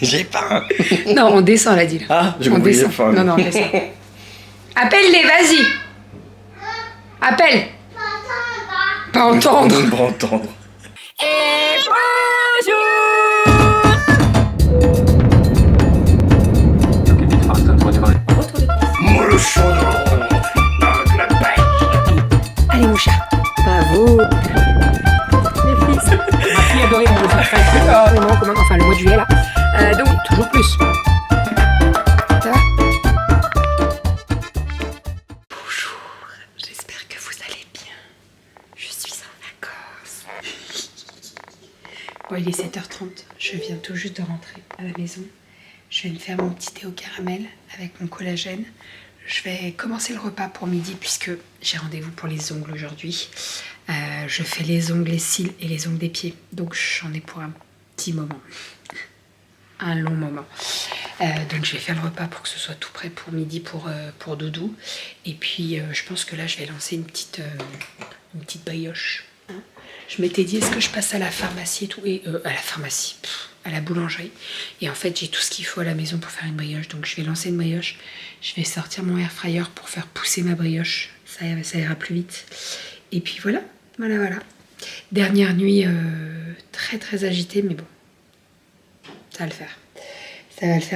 J'ai pas. Non, on descend, elle a dit. Là. Ah, je on compris, descend. j'ai faim. Non, on descend. Appelle-les, vas-y. Appelle. Pas entendre. Pas entendre. Et bonjour. Moi le chaudron, avec la pêche. Allez, mon chat. Bravo. Les fils. Ma fille adorait mon enfin, le mois de juillet, là. Donc, toujours plus. Ça va? Bonjour. J'espère que vous allez bien. Je suis en vacances. Bon, il est 7h30. Je viens tout juste de rentrer à la maison. Je vais me faire mon petit thé au caramel avec mon collagène. Je vais commencer le repas pour midi puisque j'ai rendez-vous pour les ongles aujourd'hui. Je fais les ongles, les cils et les ongles des pieds. Donc j'en ai pour un petit moment. Un long moment. Donc je vais faire le repas pour que ce soit tout prêt pour midi pour Doudou. Et puis je pense que là je vais lancer une petite brioche. Hein. Je m'étais dit est-ce que je passe à la pharmacie et tout. Et à la pharmacie, à la boulangerie. Et en fait j'ai tout ce qu'il faut à la maison pour faire une brioche. Donc je vais lancer une brioche. Je vais sortir mon air fryer pour faire pousser ma brioche. Ça ira plus vite. Et puis voilà. Dernière nuit très très agitée, mais bon. Ça va le faire.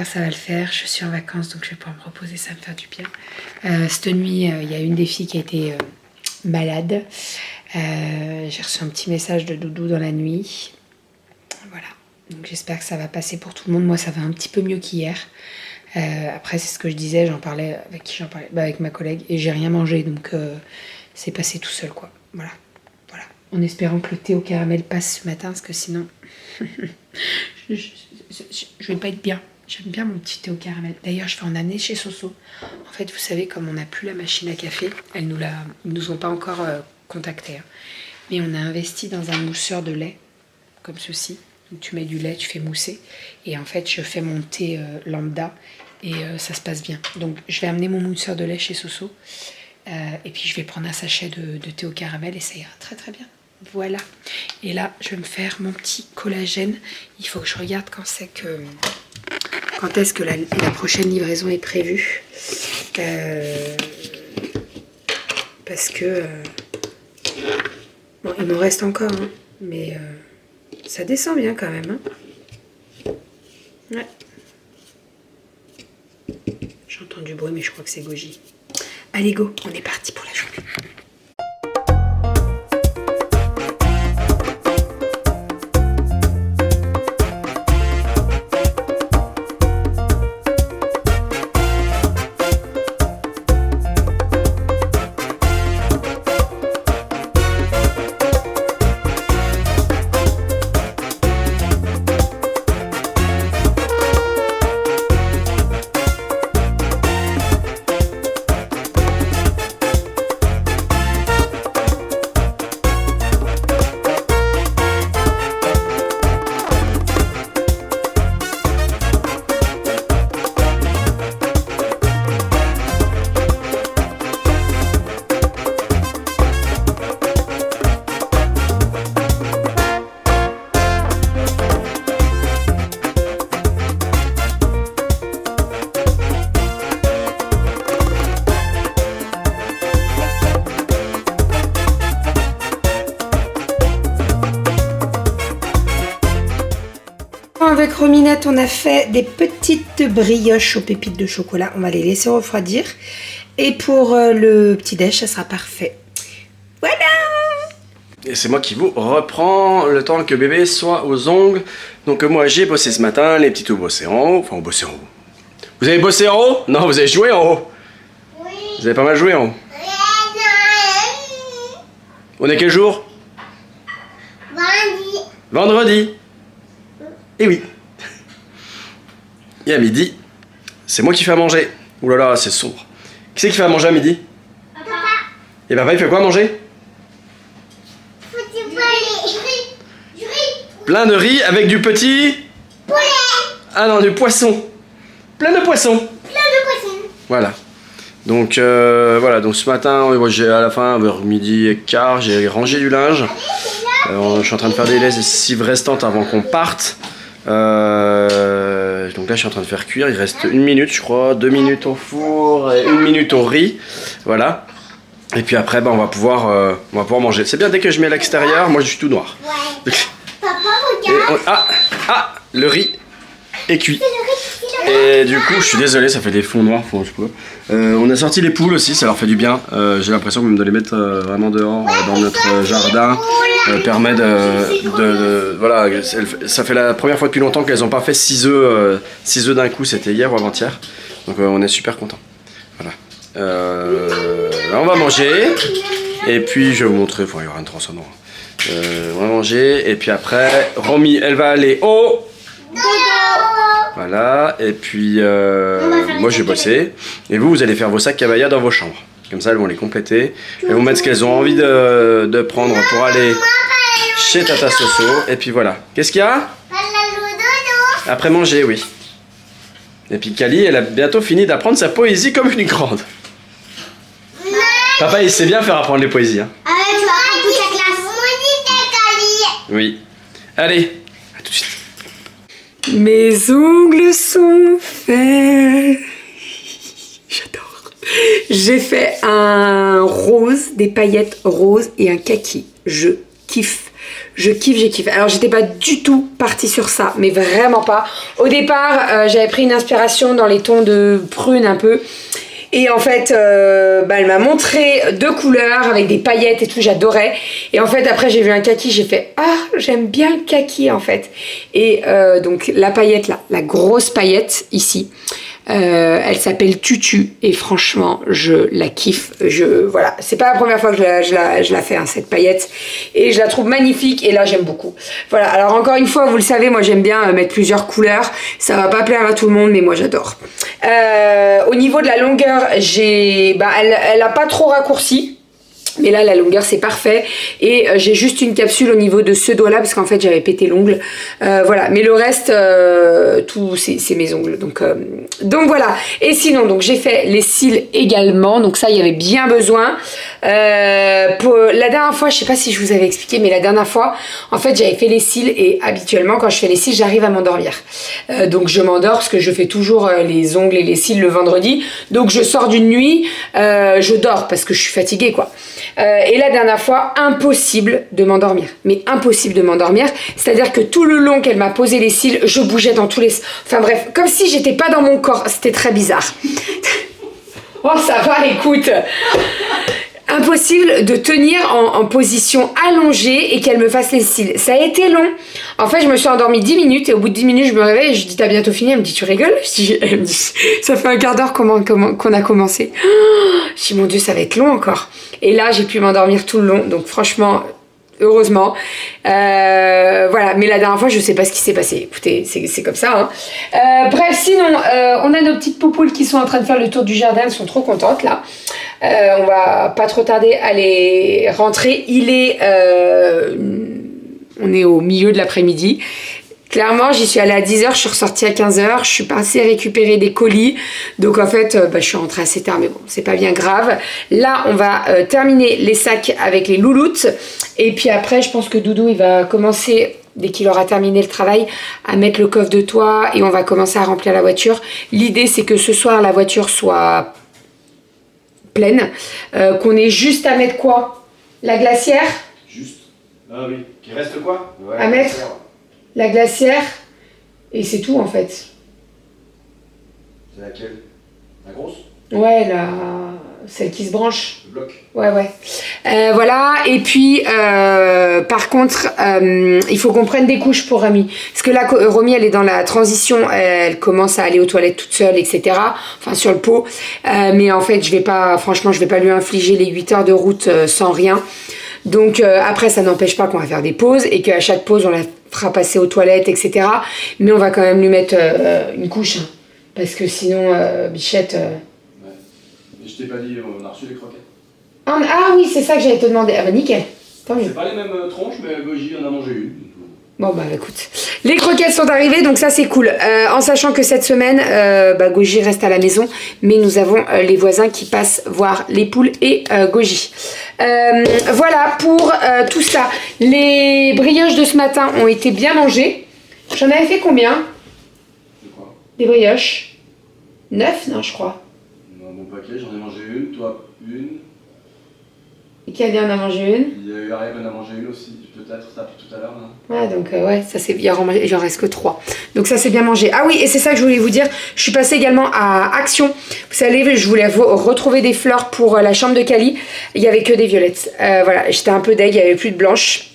Ça va le faire. Je suis en vacances, donc je vais pouvoir me reposer, ça va me faire du bien. Cette nuit, il y a une des filles qui a été malade. J'ai reçu un petit message de Doudou dans la nuit. Voilà. Donc j'espère que ça va passer pour tout le monde. Moi, ça va un petit peu mieux qu'hier. Après, c'est ce que je disais, j'en parlais avec ma collègue, et j'ai rien mangé, donc c'est passé tout seul, quoi. Voilà. En espérant que le thé au caramel passe ce matin, parce que sinon, je vais pas être bien. J'aime bien mon petit thé au caramel. D'ailleurs, je vais en amener chez Soso. En fait, vous savez, comme on n'a plus la machine à café, ils nous ont pas encore contactés. Hein. Mais on a investi dans un mousseur de lait, comme ceci. Donc, tu mets du lait, tu fais mousser. Et en fait, je fais mon thé lambda et ça se passe bien. Donc, je vais amener mon mousseur de lait chez Soso. Et puis, je vais prendre un sachet de thé au caramel et ça ira très très bien. Voilà. Et là, je vais me faire mon petit collagène. Il faut que je regarde quand est-ce que la prochaine livraison est prévue. Parce que... bon, il m'en reste encore, hein, mais ça descend bien quand même. Hein. Ouais. J'entends du bruit, mais je crois que c'est Goji. Allez, go, on est parti pour la journée. Avec Rominette, on a fait des petites brioches aux pépites de chocolat. On va les laisser refroidir. Et pour le petit-déj, ça sera parfait. Voilà! Et c'est moi qui vous reprends le temps que bébé soit aux ongles. Donc moi j'ai bossé ce matin, les petits tout bossé en haut. Enfin, on bossé en haut. Vous avez bossé en haut? Non, vous avez joué en haut? Oui. Vous avez pas mal joué en haut? On est quel jour? Vendredi. Vendredi. Et oui. Et à midi, c'est moi qui fais à manger. Ouh là là, c'est sombre. Qui c'est qui fait à manger à midi? Papa. Et papa, il fait quoi à manger? Du riz. Plein de riz avec du petit... Poulet. Ah non, du poisson. Plein de poissons. Voilà. Donc voilà, donc ce matin, j'ai à la fin, vers midi et quart, j'ai rangé du linge. Je suis en train de faire des lessives restantes avant qu'on parte. Donc là je suis en train de faire cuire, il reste 1 minute je crois, 2 minutes au four et 1 minute au riz. Voilà. Et puis après on va pouvoir manger. C'est bien dès que je mets à l'extérieur, moi je suis tout noir. Ouais. Papa, regarde. Le riz est cuit. C'est le riz. Et du coup je suis désolé, ça fait des fonds noirs, je sais pas. On a sorti les poules aussi, ça leur fait du bien. J'ai l'impression même de les mettre vraiment dehors dans notre jardin. Permet voilà, ça fait la première fois depuis longtemps qu'elles n'ont pas fait 6 œufs d'un coup, c'était hier ou avant-hier. Donc on est super contents. Voilà. Là, on va manger. Et puis je vais vous montrer, il y aura une transformation. On va manger et puis après Romy elle va aller au voilà et puis moi je vais bosser et vous allez faire vos sacs cabaya dans vos chambres comme ça elles vont les compléter et vont mettre ce qu'elles ont envie de prendre pour aller chez Tata Soso et puis voilà. Qu'est-ce qu'il y a après manger? Oui. Et puis Kali elle a bientôt fini d'apprendre sa poésie comme une grande. Papa il sait bien faire apprendre les poésies hein. Tu vas apprendre toute la classe. Oui. Allez, à tout de suite. Mes ongles sont faits. J'adore. J'ai fait un rose, des paillettes roses et un kaki. Je kiffe. Je kiffe. Alors j'étais pas du tout partie sur ça, mais vraiment pas. Au départ, j'avais pris une inspiration dans les tons de prune un peu. Et en fait, elle m'a montré 2 couleurs avec des paillettes et tout, j'adorais. Et en fait, après, j'ai vu un kaki, j'ai fait « Ah, j'aime bien le kaki, en fait ». Et donc, la paillette, là, la grosse paillette, ici, elle s'appelle Tutu. Et franchement, je la kiffe. Voilà, c'est pas la première fois que je la fais, hein, cette paillette. Et je la trouve magnifique, et là, j'aime beaucoup. Voilà, alors encore une fois, vous le savez, moi, j'aime bien mettre plusieurs couleurs. Ça va pas plaire à tout le monde, mais moi, j'adore. Au niveau de la longueur, elle a pas trop raccourci. Mais là, la longueur, c'est parfait. Et j'ai juste une capsule au niveau de ce doigt-là, parce qu'en fait, j'avais pété l'ongle. Voilà. Mais le reste, tout, c'est mes ongles. Donc voilà. Et sinon, donc j'ai fait les cils également. Donc ça, il y avait bien besoin. Pour la dernière fois, je sais pas si je vous avais expliqué, mais la dernière fois, en fait, j'avais fait les cils. Et habituellement, quand je fais les cils, j'arrive à m'endormir. Donc je m'endors, parce que je fais toujours les ongles et les cils le vendredi. Donc je sors d'une nuit, je dors, parce que je suis fatiguée, quoi. Et la dernière fois, impossible de m'endormir. Mais impossible de m'endormir. C'est-à-dire que tout le long qu'elle m'a posé les cils, je bougeais dans tous les... Enfin bref, comme si j'étais pas dans mon corps. C'était très bizarre. Oh, ça va, écoute. Impossible de tenir en position allongée et qu'elle me fasse les cils. Ça a été long. En fait, je me suis endormie 10 minutes et au bout de 10 minutes, je me réveille et je dis « T'as bientôt fini ?» Elle me dit « Tu rigoles ?» Elle me dit « Ça fait un quart d'heure qu'on a commencé. » Je dis « Mon Dieu, ça va être long encore. » Et là, j'ai pu m'endormir tout le long. Donc franchement, heureusement. Voilà, mais la dernière fois, je sais pas ce qui s'est passé. Écoutez, c'est comme ça. Hein. Bref, sinon, on a nos petites poupoules qui sont en train de faire le tour du jardin. Elles sont trop contentes, là. On va pas trop tarder à les rentrer. On est au milieu de l'après-midi. Clairement, j'y suis allée à 10h, je suis ressortie à 15h, je suis passée récupérer des colis. Donc en fait, je suis rentrée assez tard, mais bon, c'est pas bien grave. Là, on va terminer les sacs avec les louloutes. Et puis après, je pense que Doudou, il va commencer, dès qu'il aura terminé le travail, à mettre le coffre de toit et on va commencer à remplir la voiture. L'idée, c'est que ce soir, la voiture soit pleine. Qu'on ait juste à mettre quoi? La glacière? Juste. Ah oui. Qui reste quoi? Ouais, à mettre la glacière et c'est tout en fait. C'est laquelle? La grosse? Ouais, celle qui se branche. Le bloc. Ouais. Voilà, et puis par contre, il faut qu'on prenne des couches pour Romy. Parce que là, Romy, elle est dans la transition, elle commence à aller aux toilettes toute seule, etc. Enfin, sur le pot. Mais en fait, franchement, je vais pas lui infliger les 8 heures de route sans rien. Donc après, ça n'empêche pas qu'on va faire des pauses et qu'à chaque pause, on la fera passer aux toilettes, etc. Mais on va quand même lui mettre une couche. Hein, parce que sinon, Bichette... Ouais. Mais je t'ai pas dit, on a reçu les croquettes. Ah oui, c'est ça que j'allais te demander. Ah bah nickel. Tant mieux. C'est pas les mêmes tronches, mais Goji en a mangé une. Bon bah écoute, les croquettes sont arrivées, donc ça c'est cool. En sachant que cette semaine, Goji reste à la maison, mais nous avons les voisins qui passent voir les poules et Goji. Voilà pour tout ça. Les brioches de ce matin ont été bien mangées. J'en avais fait combien? Des brioches. 9, non, je crois. Un bon paquet, j'en ai mangé une, toi une. Et qui a dit on a mangé une? Il y a eu Ariel qui en a mangé une aussi, peut-être, ça tout à l'heure. Ouais, donc ouais, ça c'est bien, il en reste que 3. Donc ça c'est bien mangé. Ah oui, et c'est ça que je voulais vous dire, je suis passée également à Action. Vous savez, je voulais retrouver des fleurs pour la chambre de Cali. Il n'y avait que des violettes. Voilà, j'étais un peu deg, il n'y avait plus de blanches.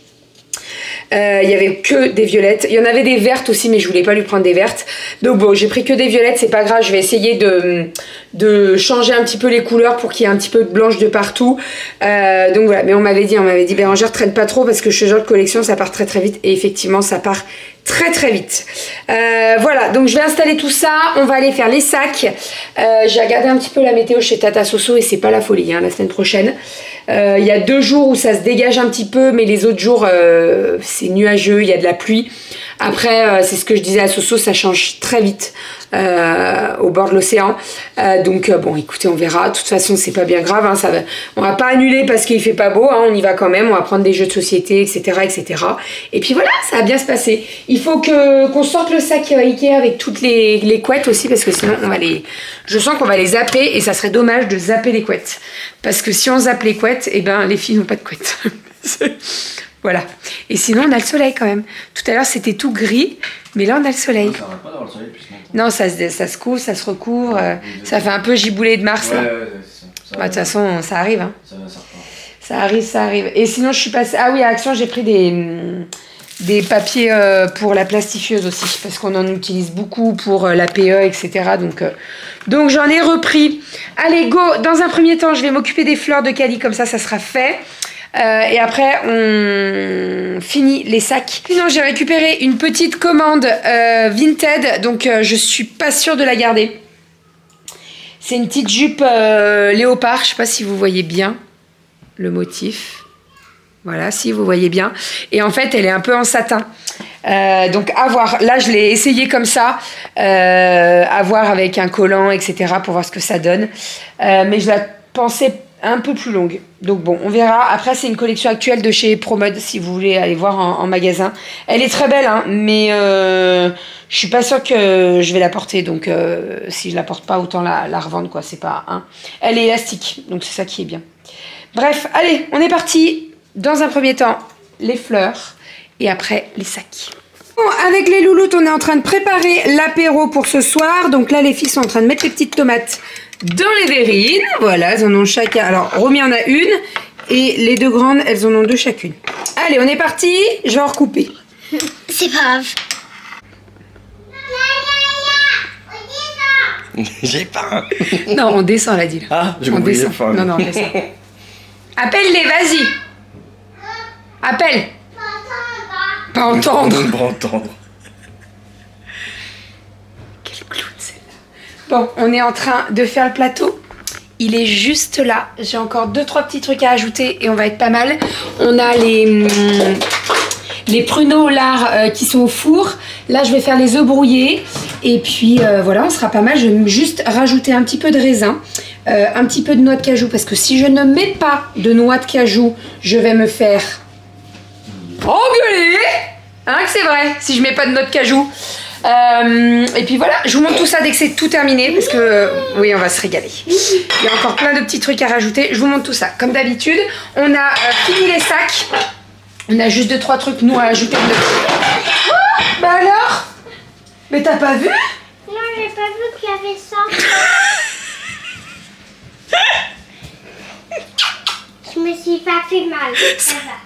Il y avait que des violettes. Il y en avait des vertes aussi, mais je voulais pas lui prendre des vertes. Donc bon, j'ai pris que des violettes, c'est pas grave. Je vais essayer de changer un petit peu les couleurs pour qu'il y ait un petit peu de blanche de partout. Donc voilà, mais on m'avait dit Bérangère, traîne pas trop parce que ce genre de collection, ça part très très vite. Et effectivement, ça part très très vite. Voilà, donc je vais installer tout ça. On va aller faire les sacs. J'ai regardé un petit peu la météo chez Tata Soso et c'est pas la folie, hein, la semaine prochaine. Il y a 2 jours où ça se dégage un petit peu, mais les autres jours, c'est nuageux, il y a de la pluie. Après, c'est ce que je disais à Soso, ça change très vite au bord de l'océan. Donc bon, écoutez, on verra. De toute façon, c'est pas bien grave. Hein, on va pas annuler parce qu'il fait pas beau. Hein, on y va quand même. On va prendre des jeux de société, etc., etc. Et puis voilà, ça va bien se passer. Il faut qu'on sorte le sac Ikea avec toutes les couettes aussi parce que sinon, je sens qu'on va les zapper et ça serait dommage de zapper les couettes. Parce que si on zappe les couettes, eh ben, les filles n'ont pas de couettes. Voilà. Et sinon, on a le soleil quand même. Tout à l'heure, c'était tout gris, mais là, on a le soleil. Ça n'arrête pas d'avoir le soleil depuis ce matin. Non, ça se couvre, ça se recouvre. Ça fait un peu giboulé de Mars. Là. De toute façon, ça arrive. Hein. Ça arrive. Et sinon, je suis passée... Ah oui, à Action, j'ai pris des papiers pour la plastifieuse aussi, parce qu'on en utilise beaucoup pour l'APE, etc. Donc j'en ai repris. Allez, go. Dans un premier temps, je vais m'occuper des fleurs de Cali, comme ça sera fait. Et après on finit les sacs. Sinon j'ai récupéré une petite commande Vinted, donc je suis pas sûre de la garder. C'est une petite jupe léopard, je sais pas si vous voyez bien le motif. Voilà, si vous voyez bien. Et en fait elle est un peu en satin. Donc à voir, là je l'ai essayé comme ça, à voir avec un collant, etc. pour voir ce que ça donne. Mais je la pensais un peu plus longue. Donc bon, on verra. Après, c'est une collection actuelle de chez ProMode, si vous voulez aller voir en magasin. Elle est très belle, hein, mais je suis pas sûre que je vais la porter. Donc si je la porte pas, autant la revendre, quoi. C'est pas... Hein. Elle est élastique, donc c'est ça qui est bien. Bref, allez, on est parti. Dans un premier temps, les fleurs et après, les sacs. Bon, avec les louloutes, on est en train de préparer l'apéro pour ce soir. Donc là, les filles sont en train de mettre les petites tomates dans les verrines. Voilà, elles en ont chacun. Alors, Romy en a une et les 2 grandes, elles en ont 2 chacune. Allez, on est parti. Je vais en recouper. C'est pas grave. J'ai pas. Non, on descend, elle a dit. Là. Ah, j'ai on compris. descend. Non, on descend. Appelle-les, vas-y. Appelle. Pas entendre. Pas entendre. Quel clown celle-là. Bon, on est en train de faire le plateau. Il est juste là. J'ai encore 2-3 petits trucs à ajouter et on va être pas mal. On a les pruneaux au lard qui sont au four. Là, je vais faire les œufs brouillés. Et puis, voilà, on sera pas mal. Je vais juste rajouter un petit peu de raisin. Un petit peu de noix de cajou. Parce que si je ne mets pas de noix de cajou, je vais me faire engueuler. Hein, que c'est vrai, si je mets pas de noix de cajou. Et puis voilà, je vous montre tout ça dès que c'est tout terminé parce que oui, on va se régaler. Il y a encore plein de petits trucs à rajouter. Je vous montre tout ça. Comme d'habitude, on a fini les sacs. On a juste 2-3 trucs nous à ajouter de notre... Oh, bah alors? Mais t'as pas vu? Non, j'ai pas vu qu'il y avait ça. Je me suis pas fait mal. Ça va.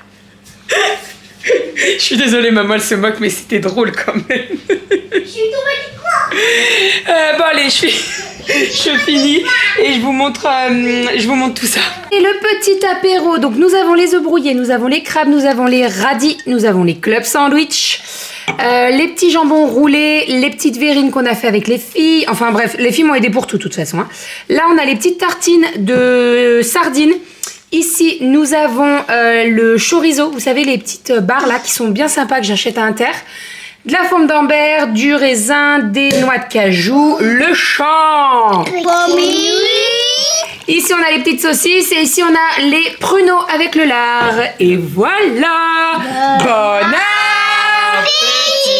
Je suis désolée, maman, elle se moque, mais c'était drôle quand même. Je suis tombée du quoi? Bon allez, je finis et je vous montre tout ça. Et le petit apéro, donc nous avons les œufs brouillés, nous avons les crabes, nous avons les radis, nous avons les club sandwich, les petits jambons roulés, les petites verrines qu'on a fait avec les filles. Enfin bref, les filles m'ont aidé pour tout de toute façon. Hein. Là, on a les petites tartines de sardines. Ici, nous avons le chorizo, vous savez, les petites barres là qui sont bien sympas que j'achète à Inter. De la forme d'Ambert, du raisin, des noix de cajou, le champ. Ici, on a les petites saucisses et ici, on a les pruneaux avec le lard. Et voilà. Bon appétit.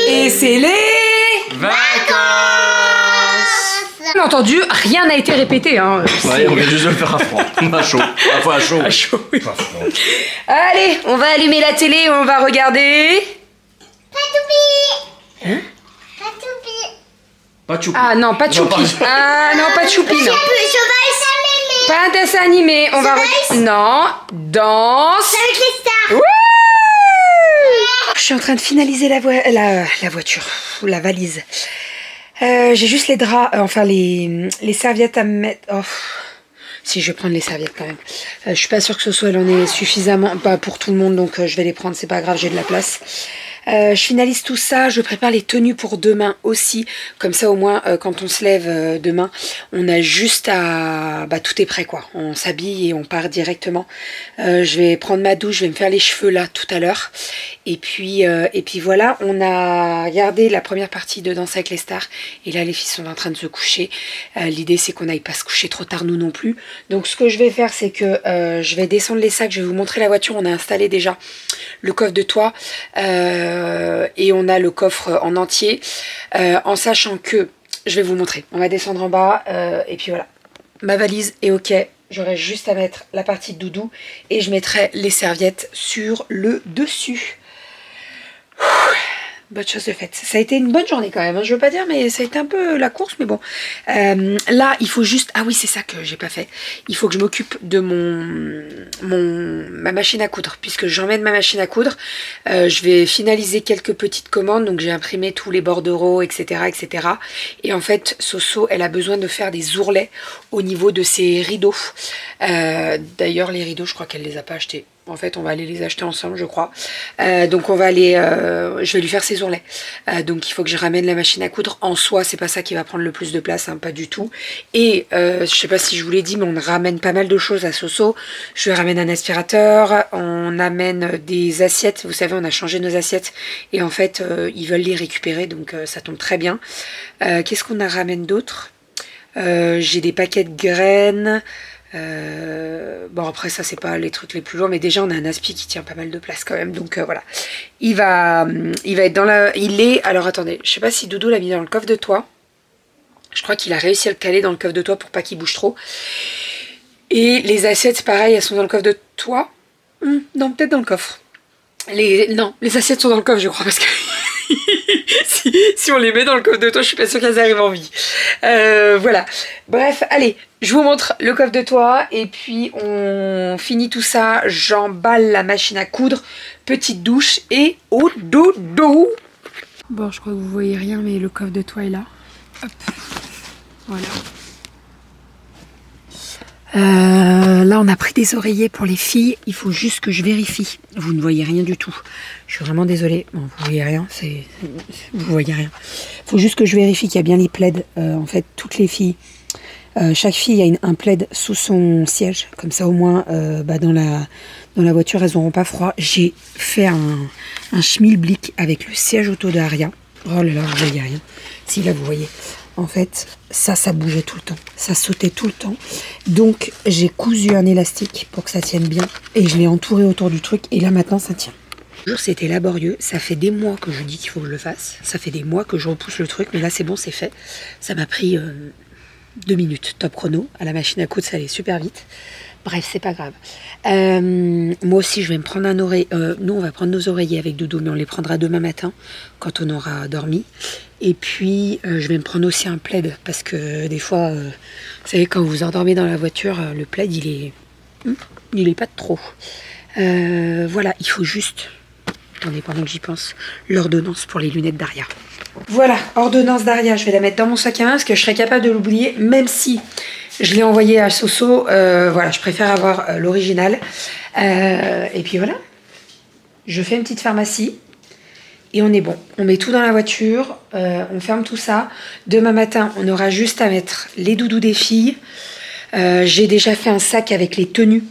Et c'est les... l'avez entendu, rien n'a été répété. Hein. Ouais, on vient juste de le faire à froid. À chaud. Enfin, à chaud. À chaud, oui. Pas froid. Allez, on va allumer la télé, on va regarder. Pas Hein? Pas de choupi. Ah non, pas de choupi. Ah non, pas de choupi, non. Pas un dessin animé. On va... Non, danse. Avec les stars. Wouh! Je suis en train de finaliser la voiture, ou la valise. J'ai juste les draps, enfin les serviettes à me mettre. Oh. Si, je vais prendre les serviettes quand même. Je suis pas sûre que ce soit, elle en est suffisamment, pas pour tout le monde, donc je vais les prendre, c'est pas grave, j'ai de la place. Je finalise tout ça, je prépare les tenues pour demain aussi, comme ça au moins quand on se lève demain, on a juste à... Bah tout est prêt quoi, on s'habille et on part directement. Je vais prendre ma douche, je vais me faire les cheveux là tout à l'heure. Et puis voilà, on a regardé la première partie de Danse avec les stars et là les filles sont en train de se coucher. L'idée c'est qu'on n'aille pas se coucher trop tard nous non plus. Donc ce que je vais faire c'est que je vais descendre les sacs, je vais vous montrer la voiture, on a installé déjà le coffre de toit. Et on a le coffre en entier en sachant que je vais vous montrer, on va descendre en bas et puis voilà, ma valise est ok, j'aurai juste à mettre la partie de doudou et je mettrai les serviettes sur le dessus. Bonne chose de faite. Ça a été une bonne journée quand même, hein. Je veux pas dire, mais ça a été un peu la course, mais bon. Là, il faut juste... Ah oui, c'est ça que j'ai pas fait. Il faut que je m'occupe de ma machine à coudre, puisque j'emmène ma machine à coudre. Je vais finaliser quelques petites commandes, donc j'ai imprimé tous les bordereaux, etc., etc. Et en fait, Soso, elle a besoin de faire des ourlets au niveau de ses rideaux. D'ailleurs, les rideaux, je crois qu'elle les a pas achetés. En fait, on va aller les acheter ensemble, je crois. Donc, on va aller... je vais lui faire ses ourlets. Donc, il faut que je ramène la machine à coudre. En soi, c'est pas ça qui va prendre le plus de place, hein, pas du tout. Et je sais pas si je vous l'ai dit, mais on ramène pas mal de choses à Soso. Je lui ramène un aspirateur. On amène des assiettes. Vous savez, on a changé nos assiettes. Et en fait, ils veulent les récupérer. Donc, ça tombe très bien. Qu'est-ce qu'on ramène d'autre? J'ai des paquets de graines... bon après ça c'est pas les trucs les plus lourds, mais déjà on a un aspi qui tient pas mal de place quand même, donc voilà, il va être dans la... alors attendez, je sais pas si Doudou l'a mis dans le coffre de toit, je crois qu'il a réussi à le caler dans le coffre de toit pour pas qu'il bouge trop. Et les assiettes pareil, elles sont dans le coffre de toit. Non, peut-être dans le coffre. Non, les assiettes sont dans le coffre je crois, parce que si on les met dans le coffre de toit, je suis pas sûre qu'elles arrivent en vie. Voilà. Bref, allez, je vous montre le coffre de toit et puis on finit tout ça. J'emballe la machine à coudre, petite douche et au dodo. Bon, je crois que vous voyez rien, mais le coffre de toit est là. Hop. Voilà. Là on a pris des oreillers pour les filles, il faut juste que je vérifie. Vous ne voyez rien du tout, je suis vraiment désolée. Bon, vous voyez rien, vous voyez rien. Il faut juste que je vérifie qu'il y a bien les plaids. En fait toutes les filles, chaque fille a un plaid sous son siège, comme ça au moins dans la voiture elles n'auront pas froid. J'ai fait un schmilblick avec le siège auto d'Aria. Oh là là, vous voyez rien. Si là vous voyez. En fait, ça bougeait tout le temps. Ça sautait tout le temps. Donc, j'ai cousu un élastique pour que ça tienne bien. Et je l'ai entouré autour du truc. Et là, maintenant, ça tient. C'était laborieux. Ça fait des mois que je dis qu'il faut que je le fasse. Ça fait des mois que je repousse le truc. Mais là, c'est bon, c'est fait. Ça m'a pris 2 minutes. Top chrono. À la machine à coudre, ça allait super vite. Bref, c'est pas grave. Moi aussi, je vais me prendre un oreiller. Nous, on va prendre nos oreillers avec Doudou, mais on les prendra demain matin, quand on aura dormi. Et puis, je vais me prendre aussi un plaid, parce que des fois, vous savez, quand vous endormez dans la voiture, le plaid, il est pas de trop. Voilà, il faut juste... Attendez, pendant que j'y pense, l'ordonnance pour les lunettes d'Aria. Voilà, ordonnance d'Aria, je vais la mettre dans mon sac à main, parce que je serais capable de l'oublier, même si... Je l'ai envoyé à Soso, voilà, je préfère avoir l'original. Et puis voilà, je fais une petite pharmacie et on est bon. On met tout dans la voiture, on ferme tout ça. Demain matin, on aura juste à mettre les doudous des filles. J'ai déjà fait un sac avec les tenues,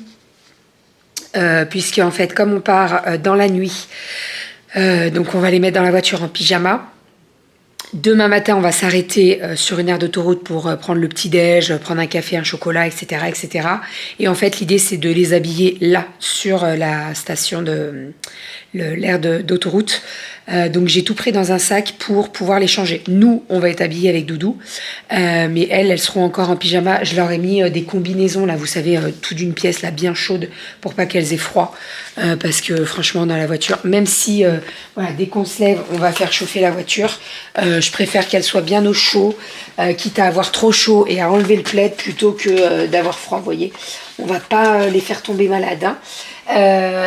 puisque en fait, comme on part dans la nuit, donc on va les mettre dans la voiture en pyjama. Demain matin, on va s'arrêter sur une aire d'autoroute pour prendre le petit-déj, prendre un café, un chocolat, etc. etc. Et en fait, l'idée, c'est de les habiller là, sur la station de l'aire d'autoroute. Donc, j'ai tout pris dans un sac pour pouvoir les changer. Nous, on va être habillés avec Doudou, mais elles seront encore en pyjama. Je leur ai mis des combinaisons, là, vous savez, tout d'une pièce, là, bien chaude, pour pas qu'elles aient froid. Parce que franchement, dans la voiture, même si, voilà, dès qu'on se lève, on va faire chauffer la voiture, je préfère qu'elle soit bien au chaud, quitte à avoir trop chaud et à enlever le plaid plutôt que d'avoir froid, vous voyez. On va pas les faire tomber malades. Hein.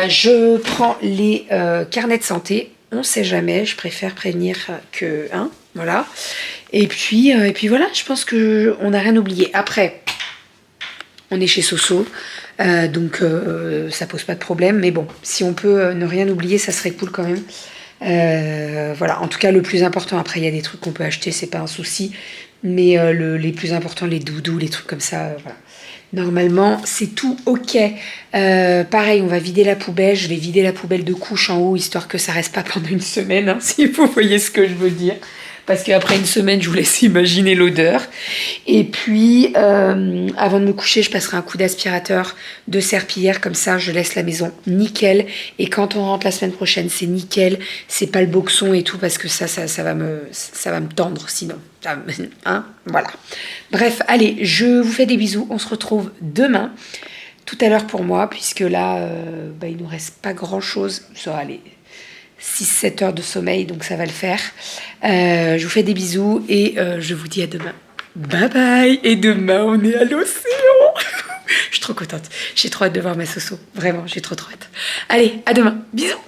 Je prends les carnets de santé, on sait jamais, je préfère prévenir que... Hein, voilà. Et puis voilà, je pense qu'on n'a rien oublié. Après, on est chez Soso, donc ça pose pas de problème. Mais bon, si on peut ne rien oublier, ça serait cool quand même. Voilà, en tout cas le plus important, après il y a des trucs qu'on peut acheter, c'est pas un souci, mais les plus importants, les doudous, les trucs comme ça, voilà. Normalement c'est tout ok. Pareil, on va vider la poubelle, je vais vider la poubelle de couches en haut, histoire que ça reste pas pendant une semaine, hein, si vous voyez ce que je veux dire. Parce qu'après une semaine, je vous laisse imaginer l'odeur. Et puis, avant de me coucher, je passerai un coup d'aspirateur de serpillière. Comme ça, je laisse la maison nickel. Et quand on rentre la semaine prochaine, c'est nickel. C'est pas le boxon et tout, parce que ça va me tendre sinon. Hein, voilà. Bref, allez, je vous fais des bisous. On se retrouve demain, tout à l'heure pour moi, puisque là, il nous reste pas grand-chose. Ça va aller. 6-7 heures de sommeil, donc ça va le faire. Je vous fais des bisous et je vous dis à demain. Bye bye. Et demain, on est à l'océan. Je suis trop contente. J'ai trop hâte de voir ma Soso. Vraiment, j'ai trop hâte. Allez, à demain. Bisous.